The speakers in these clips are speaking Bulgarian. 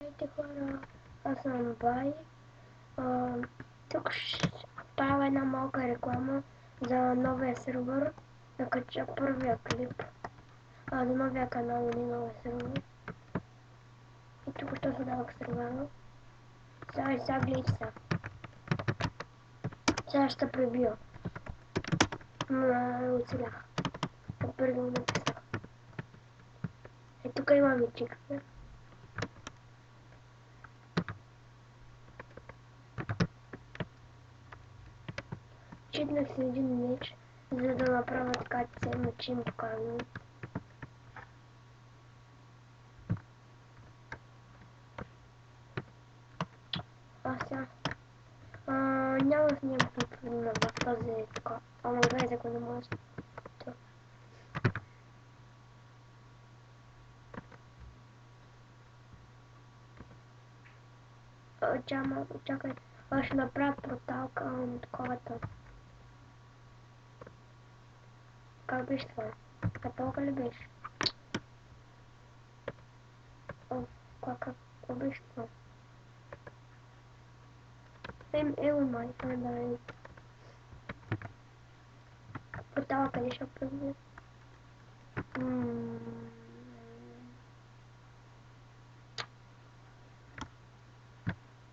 Здравейте хора, аз съм Бай. Тук ще правя една малка реклама за новия сервер, да кача първия клип, за новия канал или новия сервер. И тук ще създавах сервера. Сега гледайте сега. Сега ще пребия. Оцелях. Първи го написах. Тук имаме чиксер. Читнах си един меч, за да направя така, че се мечим покажем. Сега. Няма с някакво проблема в тази така. Ама гледайте, ако не може. Чакай. Аз ще направя портал към таковата. Как беше това? Каталога ли беше? Какво беше това? Ево май, да е. Портала къде ще пръгне?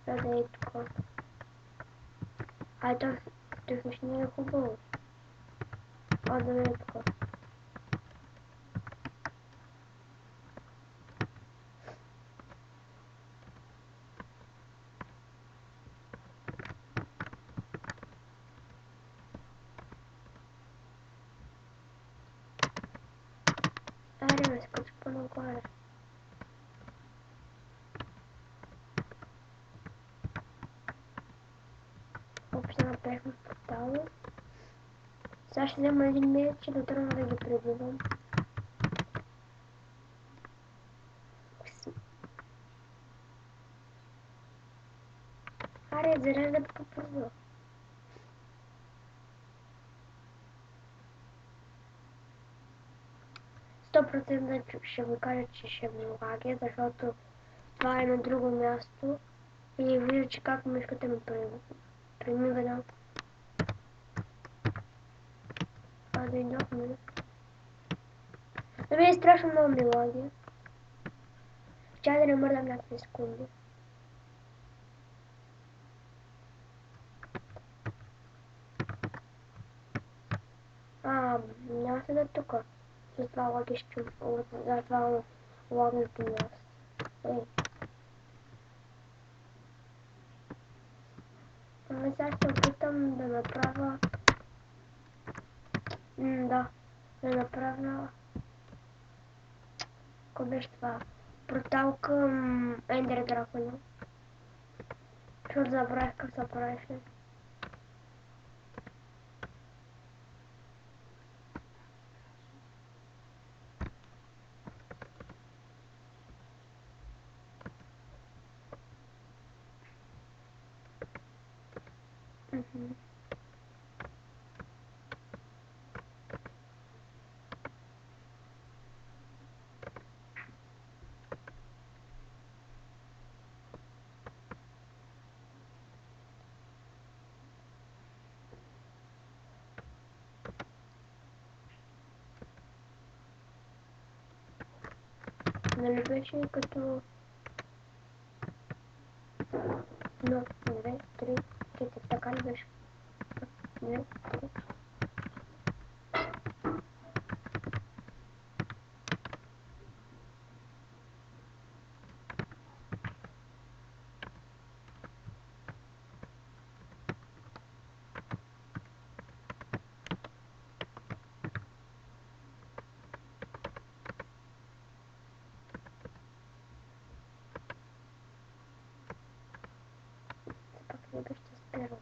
Да е тук. То всъщност не е хубаво. Да е тук. Айде ме скача по-нагоре. Въобще направихме портала. Сега ще взема един меч и да тръгна да ги пребивам. Аре, зарежда по-бързо. 100% ще ви кажа, че ще ви лаги, защото това е на друго място и вижда, че как мишката ми премига. Дойдохме. Да ми е страшно много ми лаги. Чай да не мърдам някакви секунди. Няма се да тука. За това лаги ще за това лагното място. Сега ще опитам да направя... да направя... Какво беше това? Портал към Ендер Дракона. Защото забравих как се правеше. Нали беше като... 1, 2, 3, 4, така ли беше? 2, 3. Пак не беше спирал.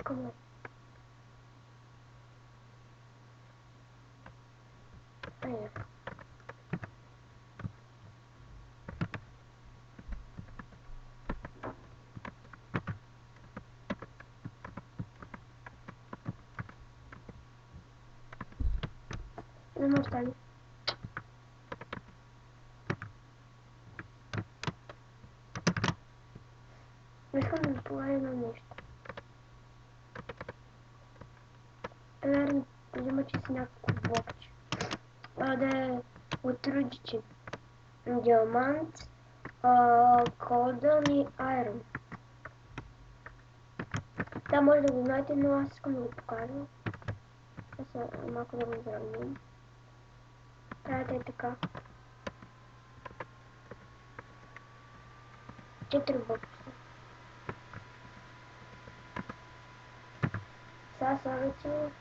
Come on. ме остане. Не искам да забравя едно нещо. Примерно, взема, че си някакво блокче. Да е от рудичи. Диамант, Golden и Iron. Да, може да го знаете, но аз искам да го покажа. Сега малко да го изравним. Трябва да е така. 4 бокса. Сега слагате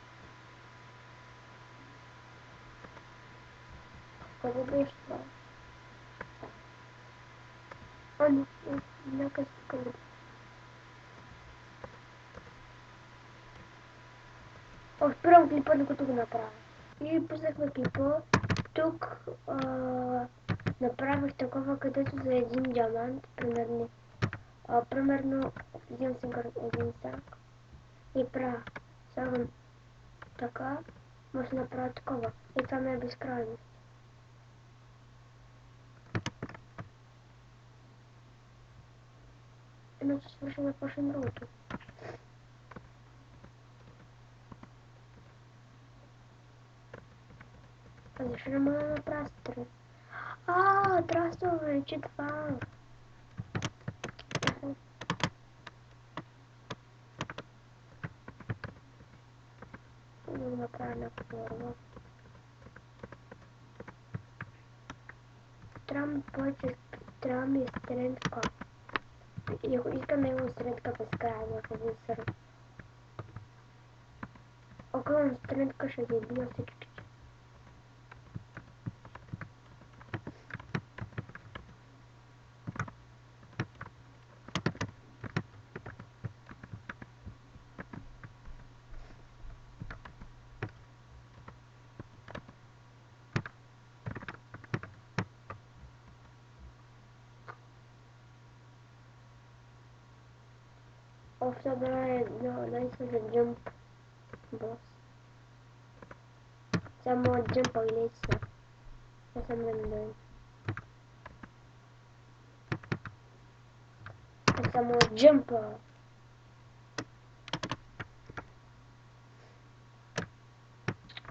къде беше това? Не, нека тук. Спирам клипа, докато го направя. И пуснахме клипа. Тук направих такова, където за един диамант, примерно взимам си един сак и правя. Слагам така, може да направя такова. И това ми е безкрайно. Иначе свършим да почнем другото. Защо не мога да направя стрес? Трябва да се увеличи това. Да го направя някакво. Трябва ми стрелка. И ако искам да имам стрелка безкрайно, ако ви сърва. Ако имам стрелка, ще ги бия всички. Общо да е най-сложен джъмп бос. Само джъмпа или са. Не съм рандом. Само джъмпа.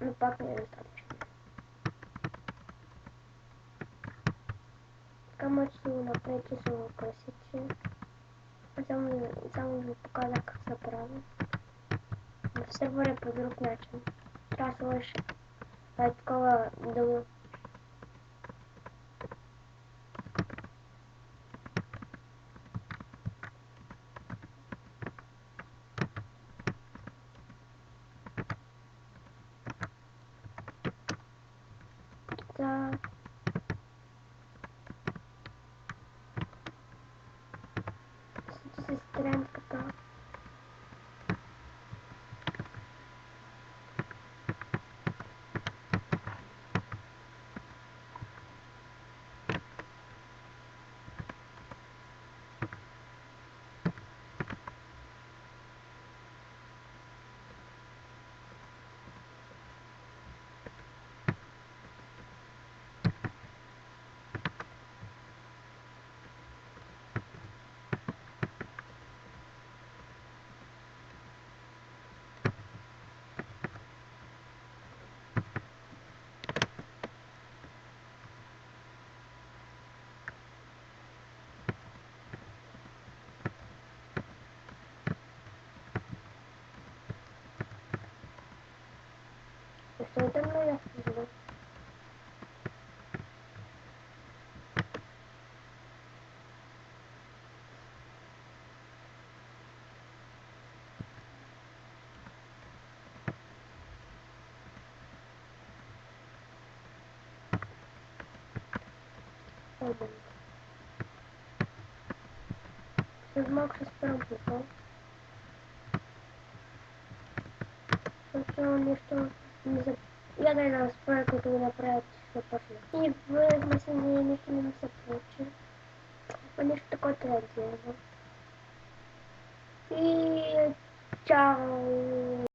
Но пак не е достатъчно. Така може да го направите с украсите. Само ви показах как се прави. В сервера по друг начин. Трябва да сложиш такова да се стрелката. Защо е тъмно ясно? След малко ще спрям какво. Защото нещо не за... Я дай да спра, като го направят ще започне. И върхме се, нищо не ми се получи. Нещо такова трябва да делам. И чао!